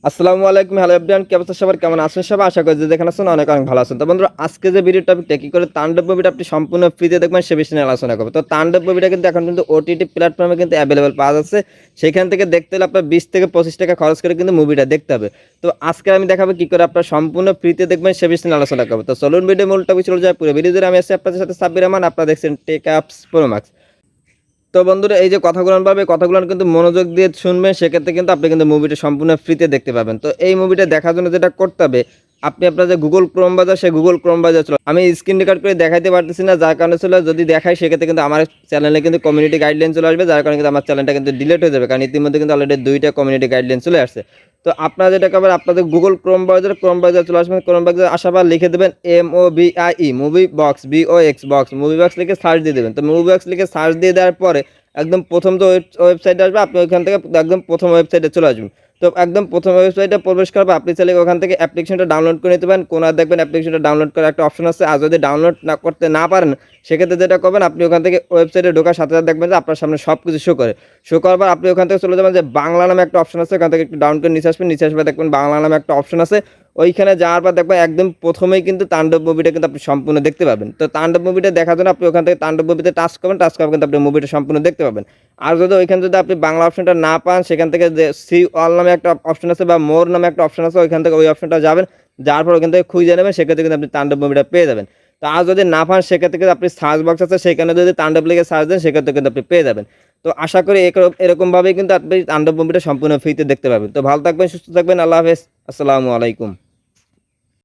আসসালামু আলাইকুম, hello everyone, কি অবস্থা সবার, কেমন আছেন সবাই? আশা করি যে যেখানে আছেন অনেক অনেক ভালো আছেন। তো বন্ধুরা, আজকে যে ভিডিও টপিকটা কি করে তাণ্ডব মুভিটা আপনি সম্পূর্ণ ফ্রিতে দেখবেন সে বিষয়ে নিয়ে আলোচনা করব। তো তাণ্ডব মুভিটা কিন্তু এখন কিন্তু ওটিটি প্ল্যাটফর্মে কিন্তু অ্যাভেলেবল পাওয়া যাচ্ছে। সেখান থেকে দেখতে হলে আপনার 20 থেকে 25 টাকা খরচ করে কিন্তু মুভিটা দেখতে হবে। তো আজকে আমি দেখাবো কি করে আপনার সম্পূর্ণ ফ্রিতে দেখবেন সে বিষয়ে নিয়ে আলোচনা করব। তো চলুন ভিডিও মূল টপিক চলে যায়। পুরো ভিডিও জুড়ে আমি আছি আপনাদের সাথে সাব্বির রহমান, আপনারা দেখছেন টেক আপস প্রো ম্যাক্স। তো বন্ধুরা, এই যে কথাগুলো পাবে, কথাগুলো কিন্তু মনোযোগ দিয়ে শুনবেন, সেক্ষেত্রে কিন্তু আপনি কিন্তু মুভিটা সম্পূর্ণ ফ্রিতে দেখতে পাবেন। তো এই মুভিটা দেখার জন্য যেটা করতে হবে, আপনি আপনার যে গুগল ক্রোম বাজার, সেই গুগল ক্রোম বাজার চলো। আমি স্ক্রিন রেকর্ড করে দেখাইতে পারতেছি না, যার কারণে ছিল যদি দেখাই সেক্ষেত্রে কিন্তু আমার চ্যানেলে কিন্তু কমিউনিটি গাইডলাইন চলে আসবে, যার কারণে কিন্তু আমার চ্যানেলটা কিন্তু ডিলিট হয়ে যাবে, কারণ ইতিমধ্যে কিন্তু অলরেডি 2টা কমিউনিটি গাইডলাইন চলে আসছে। তো আপনারা যেটা করবেন, আপনাদের গুগল ক্রোম বাজার চলে আসবেন। ক্রোম বাজার আসার পর লিখে দেবেন MOVIE movie box, BOX box, movie box লিখে সার্চ দিয়ে দেবেন। তো মুভি বক্স লিখে সার্চ দিয়ে দেওয়ার পরে একদম প্রথম যে ওয়েবসাইটে আসবে, আপনি ওইখান থেকে একদম প্রথম ওয়েবসাইটে চলে আসবেন। তো একদম প্রথম ওয়েবসাইটে প্রবেশ করবে, আপনি চাইলে ওখান থেকে অ্যাপ্লিকেশনটা ডাউনলোড করে নিতে পারেন। কোন আর দেখবেন অ্যাপ্লিকেশনটা ডাউনলোড করার একটা অপশন আছে। আর যদি ডাউনলোড না করতে না পারেন, সেক্ষেত্রে যেটা করবেন, আপনি ওখান থেকে ওয়েবসাইটে ঢোকার সাথে সাথে দেখবেন যে আপনার সামনে সব কিছু শো করার পর আপনি ওখান থেকে চলে যাবেন যে বাংলা নামে একটা অপশন আছে, ওখান থেকে একটু ডাউন করে নিচে আসবেন। নিচে আসবে দেখবেন বাংলা নামে একটা অপশন আছে। ওইখানে যাওয়ার পর দেখবেন একদম প্রথমেই কিন্তু তাণ্ডব মুভিটা কিন্তু আপনি সম্পূর্ণ দেখতে পাবেন। তো তাণ্ডব মুভিটা দেখার জন্য আপনি ওখান থেকে তাণ্ডব মুভিতে টাচ করবেন, টাচ করবেন কিন্তু আপনি মুভিটা সম্পূর্ণ দেখতে পাবেন। আর যদি ওইখানে যদি আপনি বাংলা অপশনটা না পান, সেখান থেকে যে সি অল নামে একটা অপশন আছে বা মোর নামে একটা অপশন আছে, ওইখান থেকে ওই অপশনটা যাবেন। যাওয়ার পর ওইখান থেকে খুঁজে নেবেন, সেক্ষেত্রে কিন্তু আপনি তাণ্ডব মুভিটা পেয়ে যাবেন। তো আর যদি না পান, সেক্ষেত্রে কিন্তু আপনি সার্চ বক্স আছে, সেখানে যদি তাণ্ডব লিখে সার্চ দেন, সেক্ষেত্রে কিন্তু আপনি পেয়ে যাবেন। তো আশা করি এরকমভাবেই কিন্তু আপনি তাণ্ডব মুভিটা সম্পূর্ণ ফ্রিতে দেখতে পাবেন। তো ভালো থাকবেন, সুস্থ থাকবেন, আল্লাহ হাফেজ, আসসালামু আলাইকুম।